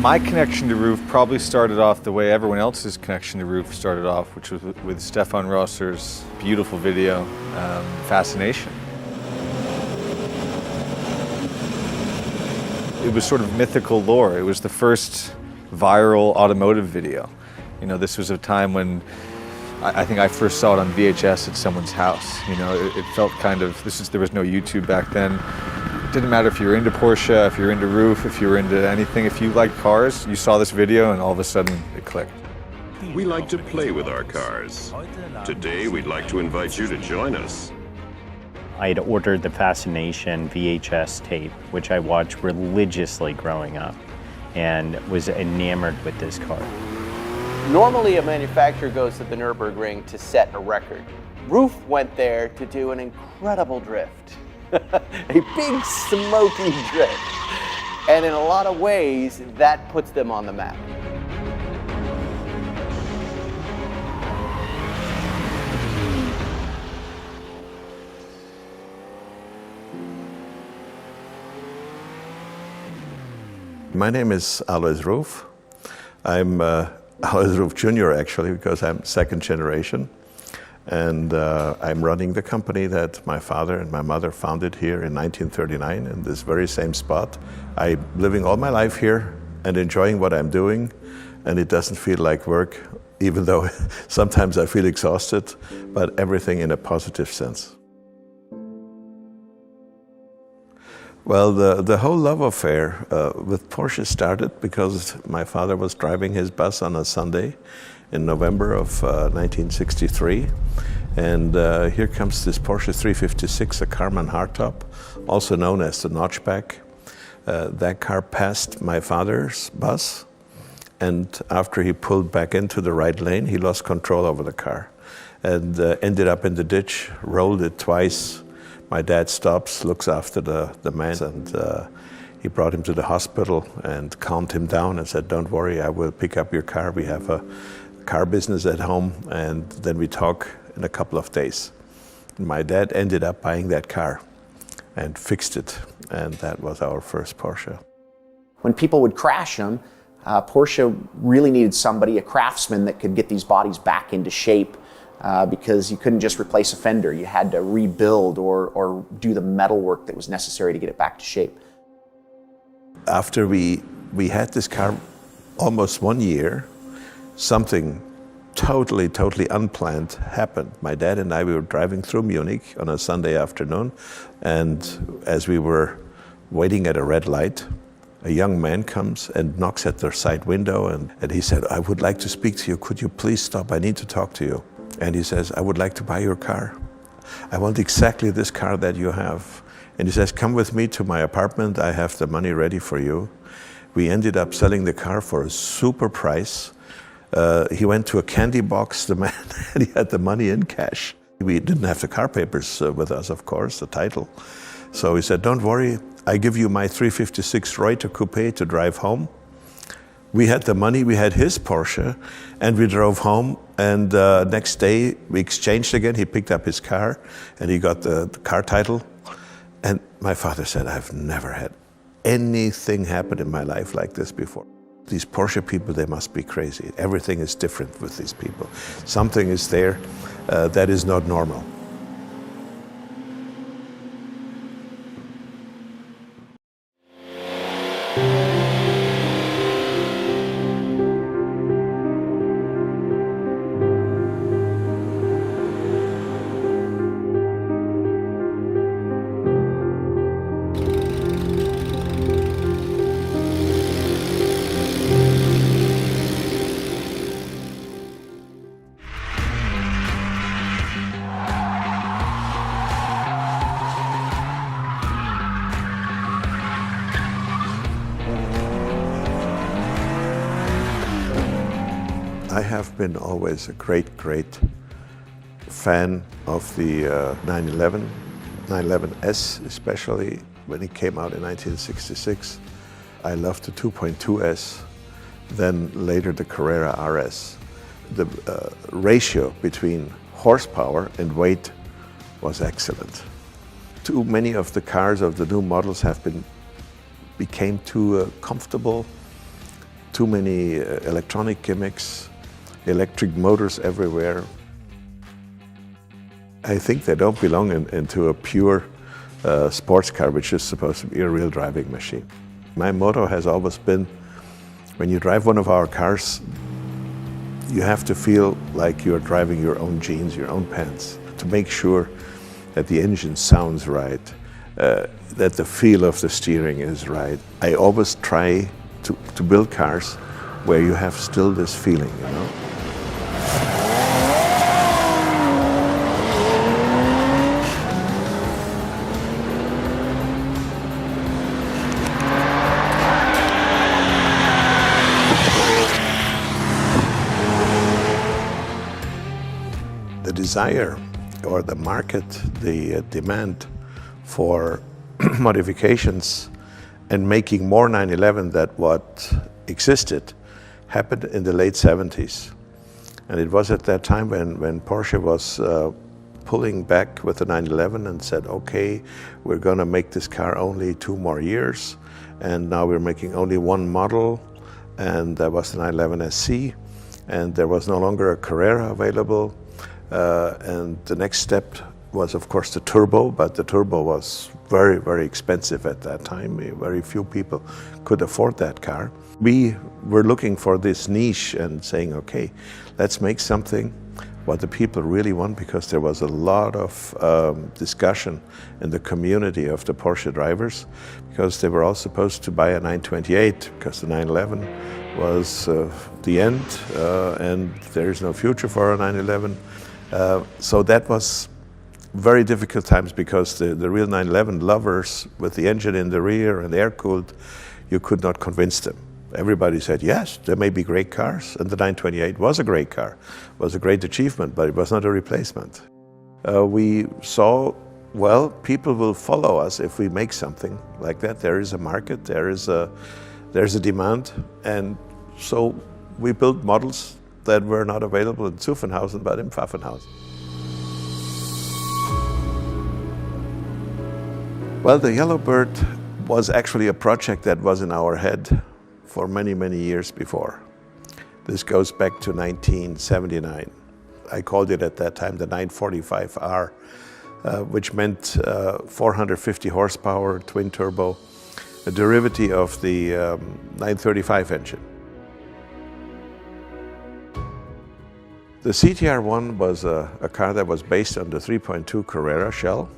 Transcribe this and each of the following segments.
My connection to RUF probably started off the way everyone else's connection to RUF started off, which was with Stefan Rosser's beautiful video, Fascination. It was sort of mythical lore. It was the first viral automotive video. You know, this was a time when I think I first saw it on VHS at someone's house. You know, it felt kind of, there was no YouTube back then. It didn't matter if you were into Porsche, if you were into RUF, if you were into anything. If you liked cars, you saw this video and all of a sudden it clicked. We like to play with our cars. Today we'd like to invite you to join us. I had ordered the Fascination VHS tape, which I watched religiously growing up, and was enamored with this car. Normally a manufacturer goes to the Nürburgring to set a record. RUF went there to do an incredible drift. A big smoky drift. And in a lot of ways, that puts them on the map. My name is Alois RUF. I'm Alois RUF Jr. actually, because I'm second generation. And I'm running the company that my father and my mother founded here in 1939 in this very same spot. I'm living all my life here and enjoying what I'm doing, and it doesn't feel like work, even though sometimes I feel exhausted, but everything in a positive sense. Well, the whole love affair with Porsche started because my father was driving his bus on a Sunday in November of 1963. And here comes this Porsche 356, a Karmann hardtop, also known as the notchback. That car passed my father's bus, and after he pulled back into the right lane, he lost control over the car and ended up in the ditch, rolled it twice. My dad stops, looks after the man, and he brought him to the hospital and calmed him down and said, "Don't worry, I will pick up your car. We have a car business at home, and then we talk in a couple of days." My dad ended up buying that car and fixed it, and that was our first Porsche. When people would crash them, Porsche really needed somebody, a craftsman, that could get these bodies back into shape. Because you couldn't just replace a fender. You had to rebuild or do the metal work that was necessary to get it back to shape. After we had this car almost 1 year, something totally unplanned happened. My dad and I, we were driving through Munich on a Sunday afternoon, and as we were waiting at a red light, a young man comes and knocks at their side window, and he said, "I would like to speak to you. Could you please stop? I need to talk to you." And he says, "I would like to buy your car. I want exactly this car that you have." And he says, "Come with me to my apartment. I have the money ready for you." We ended up selling the car for a super price. He went to a candy box, the man, and he had the money in cash. We didn't have the car papers with us, of course, the title. So he said, "Don't worry, I give you my 356 Reuter Coupe to drive home." We had the money, we had his Porsche, and we drove home, and next day we exchanged again. He picked up his car, and he got the car title. And my father said, "I've never had anything happen in my life like this before. These Porsche people, they must be crazy. Everything is different with these people. Something is there that is not normal." I have been always a great fan of the 911, 911S, especially when it came out in 1966. I loved the 2.2S, then later the Carrera RS. The ratio between horsepower and weight was excellent. Too many of the cars of the new models became too comfortable, too many electronic gimmicks, electric motors everywhere. I think they don't belong into a pure sports car, which is supposed to be a real driving machine. My motto has always been, when you drive one of our cars, you have to feel like you're driving your own jeans, your own pants, to make sure that the engine sounds right, that the feel of the steering is right. I always try to build cars where you have still this feeling, you know? The desire or the market, the demand for modifications and making more 911 than what existed happened in the late 70s. And it was at that time when Porsche was pulling back with the 911 and said, okay, we're gonna make this car only 2 more years, and now we're making only one model, and that was the 911 SC, and there was no longer a Carrera available. And the next step was, of course, the turbo, but the turbo was very, very expensive at that time. Very few people could afford that car. We were looking for this niche and saying, okay, let's make something what the people really want, because there was a lot of discussion in the community of the Porsche drivers, because they were all supposed to buy a 928, because the 911 was the end, and there is no future for a 911. So that was very difficult times, because the real 911 lovers with the engine in the rear and air-cooled, you could not convince them. Everybody said, yes, there may be great cars, and the 928 was a great car, was a great achievement, but it was not a replacement. We saw, well, people will follow us if we make something like that. There is a market, there's a demand, and so we built models that were not available in Zuffenhausen, but in Pfaffenhausen. Well, the Yellowbird was actually a project that was in our head for many, many years before. This goes back to 1979. I called it at that time the 945R, which meant 450 horsepower, twin turbo, a derivative of the 935 engine. The CTR1 was a car that was based on the 3.2 Carrera shell,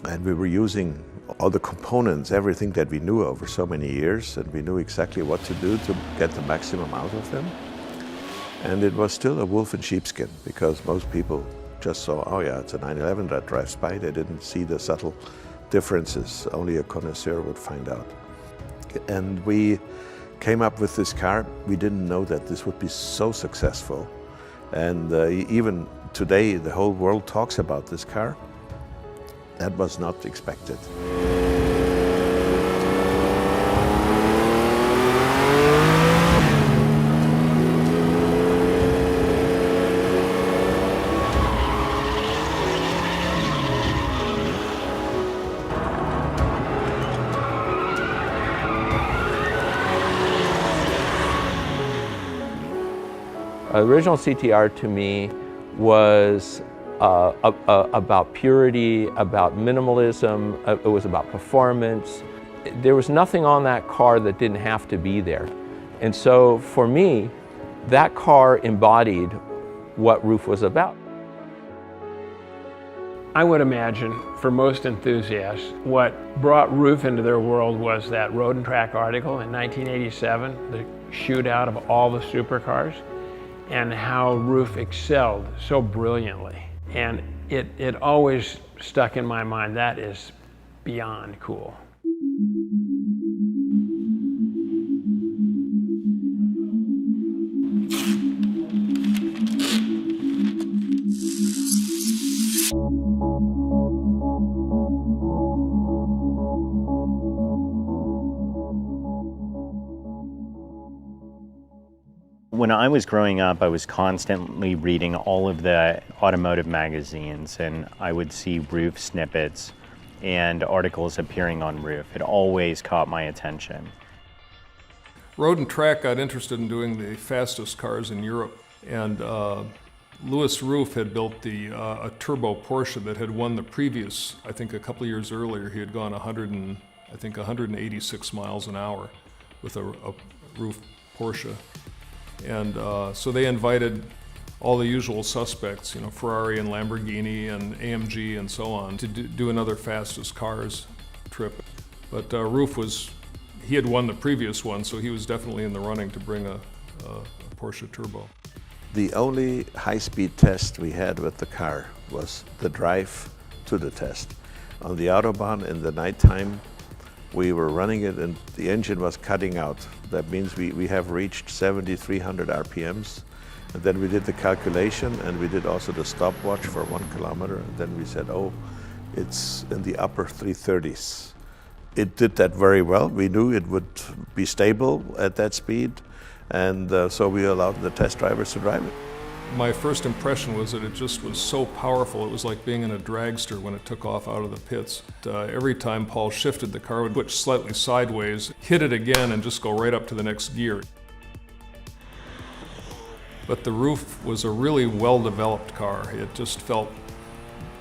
and we were using all the components, everything that we knew over so many years, and we knew exactly what to do to get the maximum out of them. And it was still a wolf in sheepskin, because most people just saw, oh yeah, it's a 911 that drives by. They didn't see the subtle differences. Only a connoisseur would find out. And we came up with this car. We didn't know that this would be so successful. And even today, the whole world talks about this car. That was not expected. The original CTR to me was about purity, about minimalism, it was about performance. There was nothing on that car that didn't have to be there. And so for me, that car embodied what RUF was about. I would imagine for most enthusiasts, what brought RUF into their world was that Road and Track article in 1987, the shootout of all the supercars, and how RUF excelled so brilliantly. And it always stuck in my mind, that is beyond cool. When I was growing up, I was constantly reading all of the automotive magazines, and I would see RUF snippets and articles appearing on RUF. It always caught my attention. Road and Track got interested in doing the fastest cars in Europe, and Louis RUF had built a turbo Porsche that had won the previous, I think a couple of years earlier, he had gone 186 miles an hour with a RUF Porsche. And so they invited all the usual suspects, you know, Ferrari and Lamborghini and AMG and so on, to do another fastest cars trip. But RUF he had won the previous one, so he was definitely in the running to bring a Porsche Turbo. The only high-speed test we had with the car was the drive to the test. On the Autobahn in the nighttime, we were running it and the engine was cutting out. That means we have reached 7,300 RPMs. And then we did the calculation and we did also the stopwatch for 1 kilometer. And then we said, oh, it's in the upper 330s. It did that very well. We knew it would be stable at that speed. And so we allowed the test drivers to drive it. My first impression was that it just was so powerful. It was like being in a dragster when it took off out of the pits. Every time Paul shifted, the car would switch slightly sideways, hit it again, and just go right up to the next gear. But the RUF was a really well-developed car. It just felt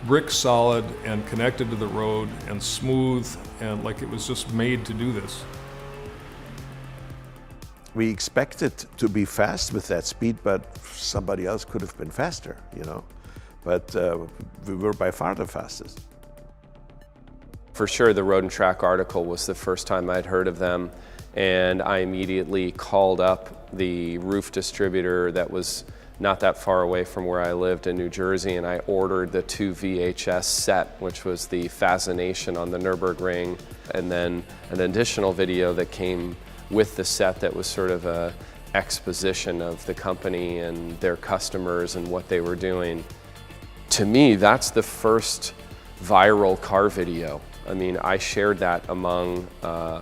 brick solid and connected to the road and smooth and like it was just made to do this. We expected to be fast with that speed, but somebody else could have been faster, you know. But we were by far the fastest. For sure, the Road and Track article was the first time I'd heard of them, and I immediately called up the RUF distributor that was not that far away from where I lived in New Jersey, and I ordered the 2 VHS set, which was the Fascination on the Nürburgring, and then an additional video that came with the set that was sort of a exposition of the company and their customers and what they were doing. To me, that's the first viral car video. I mean, I shared that among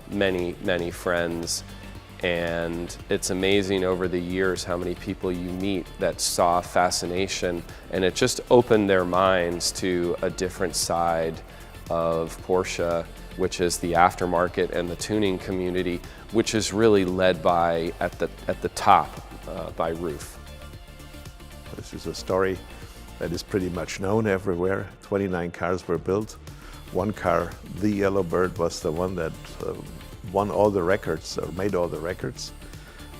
many friends, and it's amazing over the years how many people you meet that saw Fascination, and it just opened their minds to a different side of Porsche, which is the aftermarket and the tuning community, which is really led by, at the top, by RUF. This is a story that is pretty much known everywhere. 29 cars were built. One car, the Yellowbird, was the one that won all the records, or made all the records.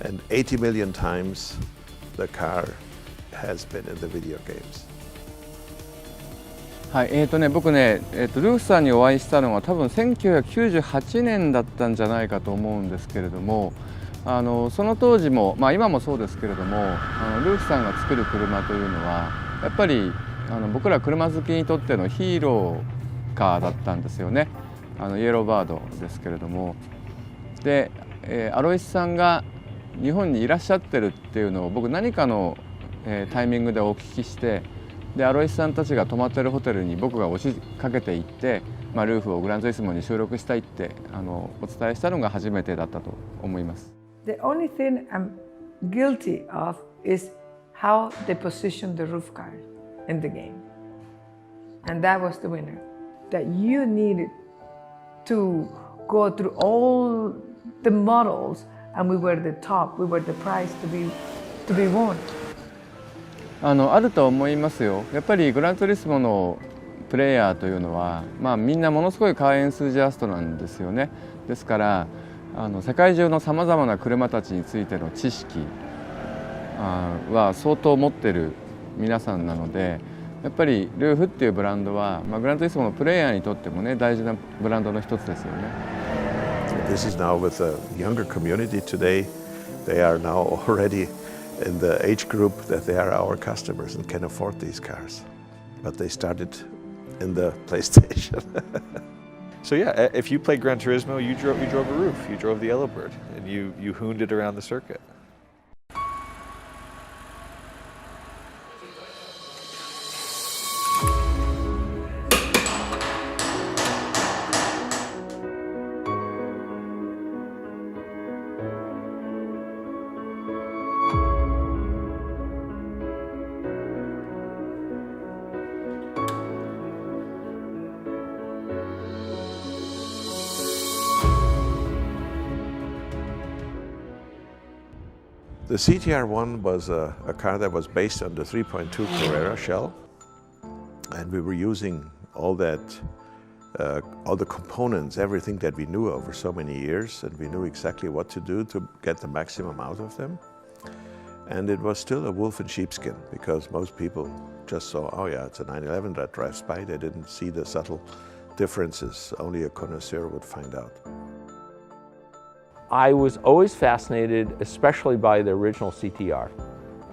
And 80 million times the car has been in the video games. はい、僕ね、ルーフさんにお会いしたのは多分1998年だったんじゃないかと思うんですけれども、その当時も、今もそうですけれども、ルーフさんが作る車というのはやっぱり僕ら車好きにとってのヒーローカーだったんですよね。イエローバードですけれども、で、アロイスさんが日本にいらっしゃってるっていうのを僕何かの、タイミングでお聞きして、でアロイスさんたちが泊まってるホテルに僕が押しかけていって、ルーフをグランツーリスモに収録したいってお伝えしたのが初めてだったと思います。The only thing I'm guilty of is how they positioned the RUF car in the game, and that was the winner. That you needed to go through all the models, and we were the top. We were the prize to be won. あると思いますよ。やっぱりグランツーリスモのプレイヤーというのは、みんなものすごいカーエンスジャストなんですよね。ですから世界中のさまざまな車たちについての知識は相当持ってる皆さんなので、やっぱりルーフっていうブランドは、グランツーリスモのプレイヤーにとってもね、大事なブランドの一つですよね。This is now with a younger community today. They are now already in the age group that they are our customers and can afford these cars. But they started in the PlayStation. So yeah, if you played Gran Turismo, you drove a RUF, you drove the Yellowbird, and you hooned it around the circuit. The CTR-1 was a car that was based on the 3.2 Carrera shell, and we were using all the components, everything that we knew over so many years, and we knew exactly what to do to get the maximum out of them. And it was still a wolf in sheepskin, because most people just saw, oh yeah, it's a 911 that drives by. They didn't see the subtle differences. Only a connoisseur would find out. I was always fascinated, especially by the original CTR.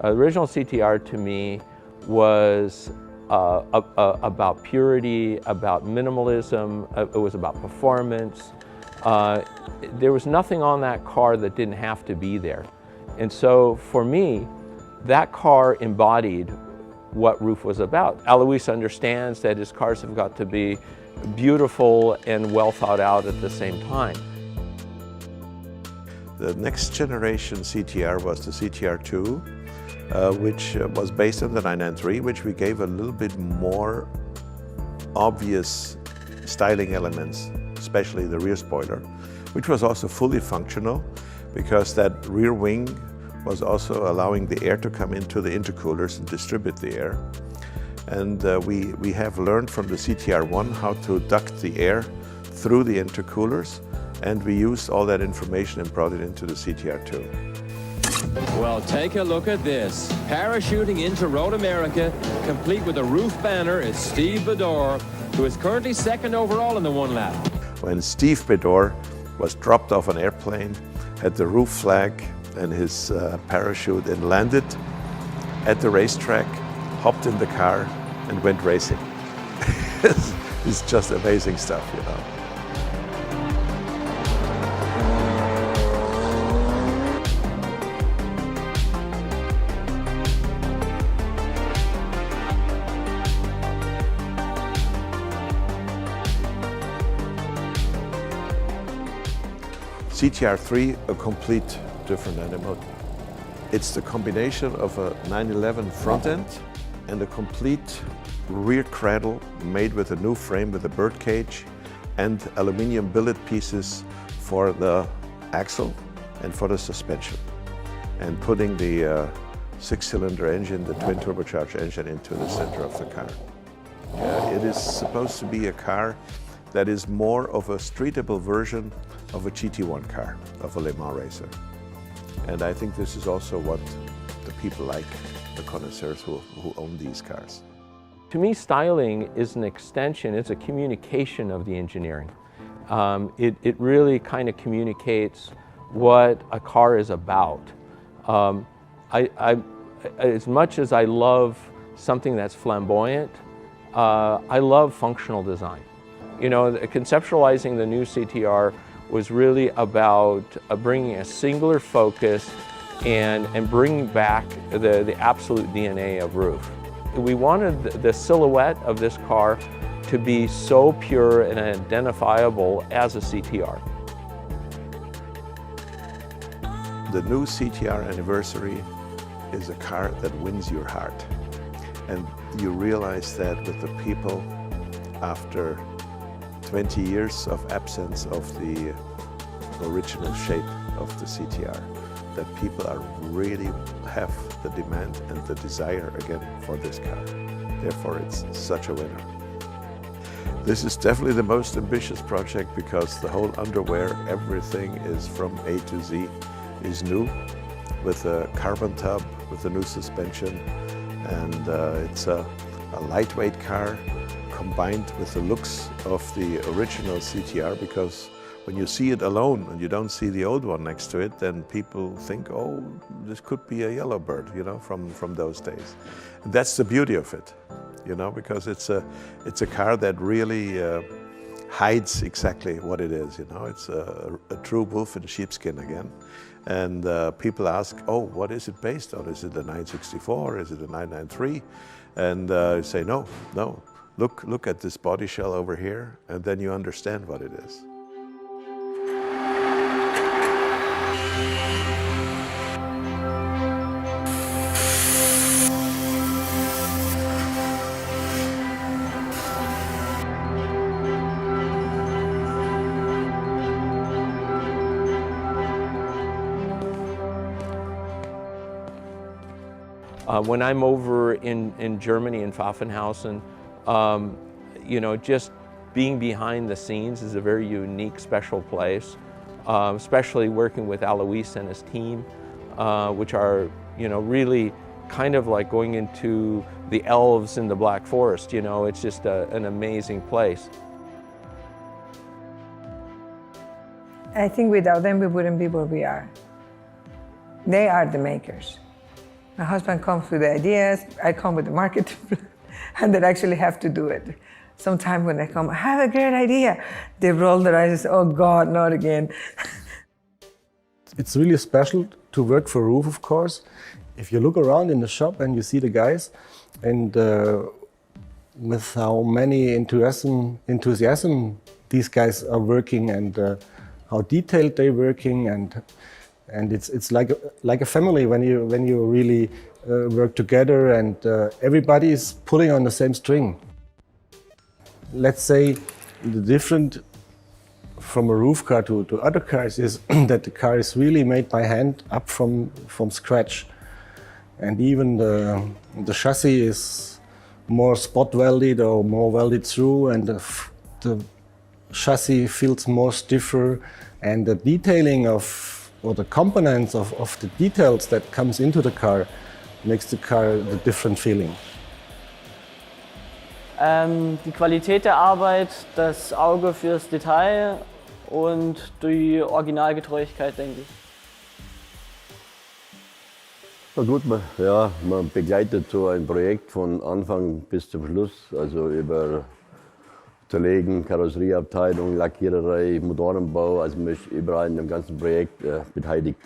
The original CTR to me was about purity, about minimalism, it was about performance. There was nothing on that car that didn't have to be there. And so for me, that car embodied what RUF was about. Alois understands that his cars have got to be beautiful and well thought out at the same time. The next generation CTR was the CTR2, which was based on the 993, which we gave a little bit more obvious styling elements, especially the rear spoiler, which was also fully functional, because that rear wing was also allowing the air to come into the intercoolers and distribute the air. And we have learned from the CTR-1 how to duct the air through the intercoolers, and we used all that information and brought it into the CTR-2. Well, take a look at this. Parachuting into Road America, complete with a RUF banner, is Steve Bedore, who is currently second overall in the one lap. When Steve Bedore was dropped off an airplane, had the RUF flag and his parachute, and landed at the racetrack, hopped in the car, and went racing. It's just amazing stuff, you know. CTR-3, a complete different animal. It's the combination of a 911 front end and a complete rear cradle made with a new frame with a bird cage and aluminum billet pieces for the axle and for the suspension, and putting the six-cylinder engine, the twin turbocharged engine, into the center of the car. It is supposed to be a car that is more of a streetable version of a GT1 car, of a Le Mans racer. And I think this is also what the people like, the connoisseurs who own these cars. To me, styling is an extension, it's a communication of the engineering. It really kind of communicates what a car is about. As much as I love something that's flamboyant, I love functional design. You know, conceptualizing the new CTR was really about bringing a singular focus and bringing back the absolute DNA of RUF. We wanted the silhouette of this car to be so pure and identifiable as a CTR. The new CTR Anniversary is a car that wins your heart. And you realize that with the people, after 20 years of absence of the original shape of the CTR, that people are really have the demand and the desire again for this car. Therefore, it's such a winner. This is definitely the most ambitious project, because the whole underwear, everything is from A to Z, is new, with a carbon tub, with a new suspension, and it's a lightweight car combined with the looks of the original CTR, because when you see it alone and you don't see the old one next to it, then people think, oh, this could be a Yellowbird, you know, from those days. And that's the beauty of it, you know, because it's a car that really hides exactly what it is, you know. It's a true wolf in sheepskin again. And people ask, oh, what is it based on? Is it a 964? Is it a 993? And you say, no. Look at this body shell over here, and then you understand what it is. When I'm over in Germany, in Pfaffenhausen, you know, just being behind the scenes is a very unique, special place, especially working with Alois and his team, which are, you know, really kind of like going into the elves in the Black Forest. You know, it's just an amazing place. I think without them, we wouldn't be where we are. They are the makers. My husband comes with the ideas, I come with the market, and they actually have to do it. Sometimes when they come, I have a great idea, they roll their eyes and say, oh God, not again. It's really special to work for RUF, of course. If you look around in the shop and you see the guys, and with how many enthusiasm these guys are working, and how detailed they're working, and it's like a family when you really work together, and everybody is pulling on the same string. Let's say the different from a RUF car to other cars is that the car is really made by hand up from scratch, and even the chassis is more spot welded or more welded through, and the chassis feels more stiffer, and the detailing of, or the components of the details that comes into the car makes the car the different feeling. Die Qualität der Arbeit, das Auge fürs Detail und die Originalgetreuigkeit, denke ich. Na gut, man begleitet so ein Projekt von Anfang bis zum Schluss, also über Zerlegen, Karosserieabteilung, Lackiererei, Motorenbau, also man ist überall in dem ganzen Projekt beteiligt.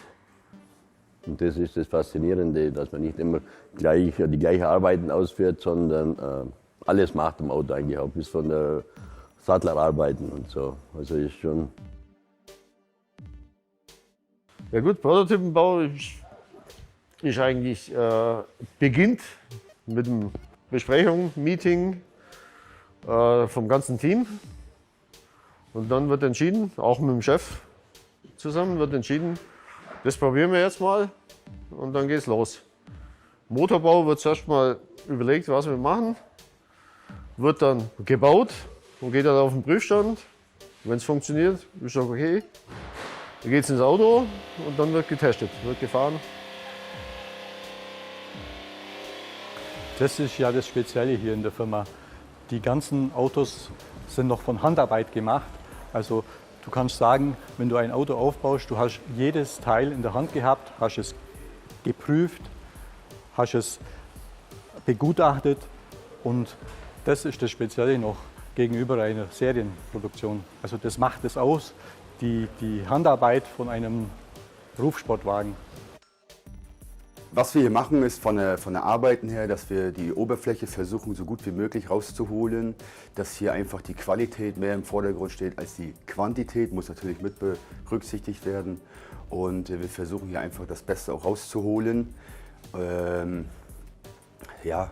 Und das ist das Faszinierende, dass man nicht immer die gleichen Arbeiten ausführt, sondern alles macht im Auto eigentlich auch, bis von der Sattlerarbeiten und so. Also ist schon. Ja gut, Prototypenbau ist eigentlich, beginnt mit einer Besprechung, Meeting vom ganzen Team. Und dann wird entschieden, auch mit dem Chef zusammen wird entschieden, das probieren wir jetzt mal und dann geht's los. Motorbau wird zuerst mal überlegt, was wir machen. Wird dann gebaut und geht dann auf den Prüfstand. Wenn es funktioniert, ist auch okay. Dann geht es ins Auto und dann wird getestet, wird gefahren. Das ist ja das Spezielle hier in der Firma. Die ganzen Autos sind noch von Handarbeit gemacht. Also du kannst sagen, wenn du ein Auto aufbaust, du hast jedes Teil in der Hand gehabt, hast es geprüft, hast es begutachtet, und das ist das Spezielle noch gegenüber einer Serienproduktion. Also das macht es aus, die Handarbeit von einem RUF-Sportwagen. Was wir hier machen, ist von der Arbeiten her, dass wir die Oberfläche versuchen, so gut wie möglich rauszuholen, dass hier einfach die Qualität mehr im Vordergrund steht als die Quantität, muss natürlich mit berücksichtigt werden. Und wir versuchen hier einfach das Beste auch rauszuholen. Ja,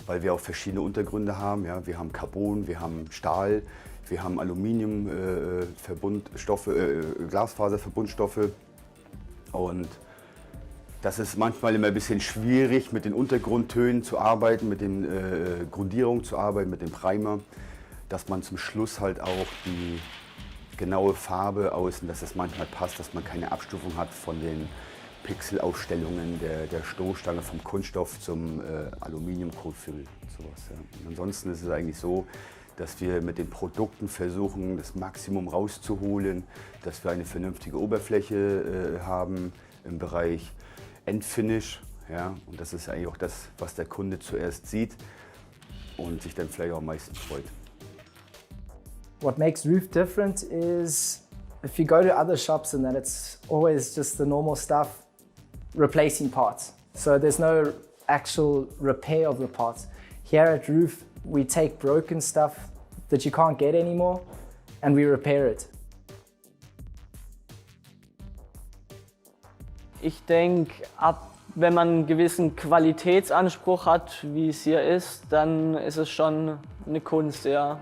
weil wir auch verschiedene Untergründe haben. Ja. Wir haben Carbon, wir haben Stahl, wir haben Aluminium, Glasfaserverbundstoffe. Und das ist manchmal immer ein bisschen schwierig, mit den Untergrundtönen zu arbeiten, mit den Grundierungen zu arbeiten, mit dem Primer, dass man zum Schluss halt auch die genaue Farbe außen, dass es manchmal passt, dass man keine Abstufung hat von den Pixelaufstellungen der Stoßstange vom Kunststoff zum Aluminiumkotfüll und sowas. Ja. Und ansonsten ist es eigentlich so, dass wir mit den Produkten versuchen, das Maximum rauszuholen, dass wir eine vernünftige Oberfläche haben im Bereich Endfinish. Ja. Und das ist eigentlich auch das, was der Kunde zuerst sieht und sich dann vielleicht auch am meisten freut. What makes RUF different is if you go to other shops and then it's always just the normal stuff, replacing parts. So there's no actual repair of the parts. Here at RUF, we take broken stuff that you can't get anymore and we repair it. Ich denke, wenn man einen gewissen Qualitätsanspruch hat, wie es hier ist, dann ist es schon eine Kunst, ja.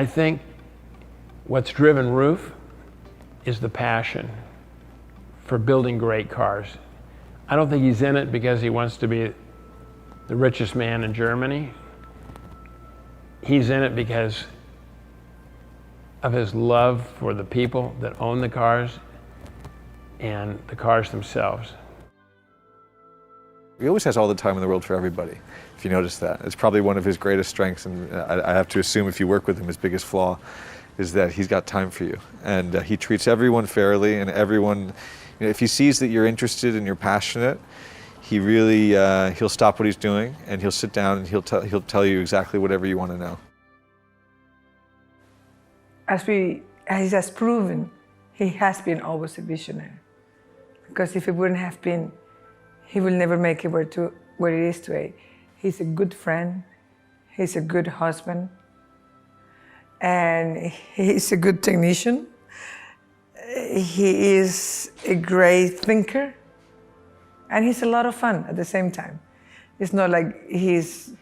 I think what's driven RUF is the passion for building great cars. I don't think he's in it because he wants to be the richest man in Germany. He's in it because of his love for the people that own the cars and the cars themselves. He always has all the time in the world for everybody, if you notice that. It's probably one of his greatest strengths, and I have to assume if you work with him, his biggest flaw is that he's got time for you. And he treats everyone fairly, and everyone, you know, if he sees that you're interested and you're passionate, he really, he'll stop what he's doing and he'll sit down and he'll tell you exactly whatever you want to know. As he has proven, he has been always a visionary. Because if he wouldn't have been, he will never make it where it is today. He's a good friend, he's a good husband, and he's a good technician. He is a great thinker, and he's a lot of fun at the same time. It's not like he's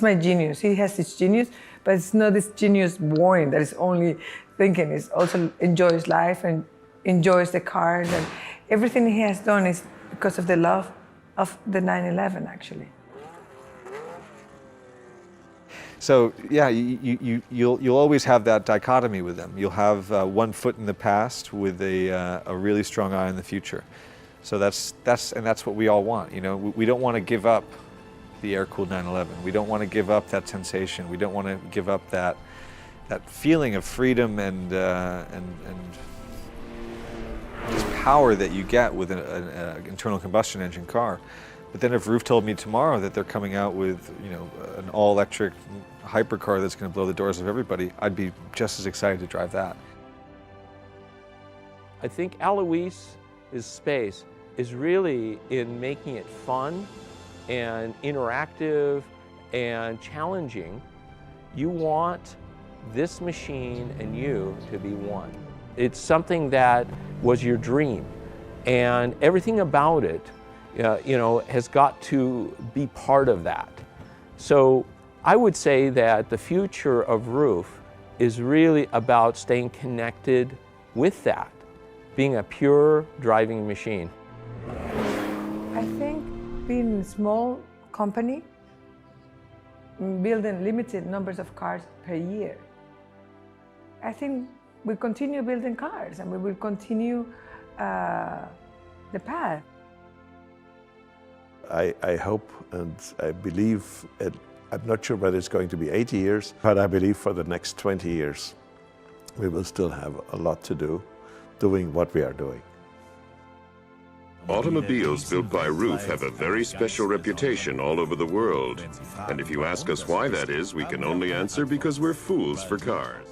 my genius. He has this genius, but it's not this genius boring that is only thinking. He also enjoys life and enjoys the cars, and everything he has done is because of the love of the 911, actually. So yeah, you'll always have that dichotomy with them. You'll have one foot in the past with a really strong eye in the future. So that's what we all want. You know, we don't want to give up the air-cooled 911. We don't want to give up that sensation. We don't want to give up that feeling of freedom and this power that you get with an internal combustion engine car. But then if RUF told me tomorrow that they're coming out with, you know, an all-electric hypercar that's going to blow the doors off everybody, I'd be just as excited to drive that. I think Alois's space is really in making it fun and interactive and challenging. You want this machine and you to be one. It's something that was your dream, and everything about it you know, has got to be part of that. So I would say that the future of RUF is really about staying connected with that, being a pure driving machine. I think being a small company, building limited numbers of cars per year, I think we continue building cars and we will continue the path. I hope and I believe, I'm not sure whether it's going to be 80 years, but I believe for the next 20 years we will still have a lot to do doing what we are doing. Automobiles built by RUF have a very special reputation all over the world. And if you ask us why that is, we can only answer because we're fools for cars.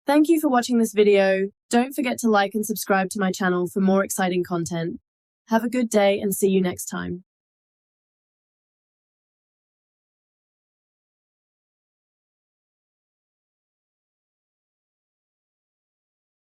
Thank you for watching this video. Don't forget to like and subscribe to my channel for more exciting content. Have a good day and see you next time.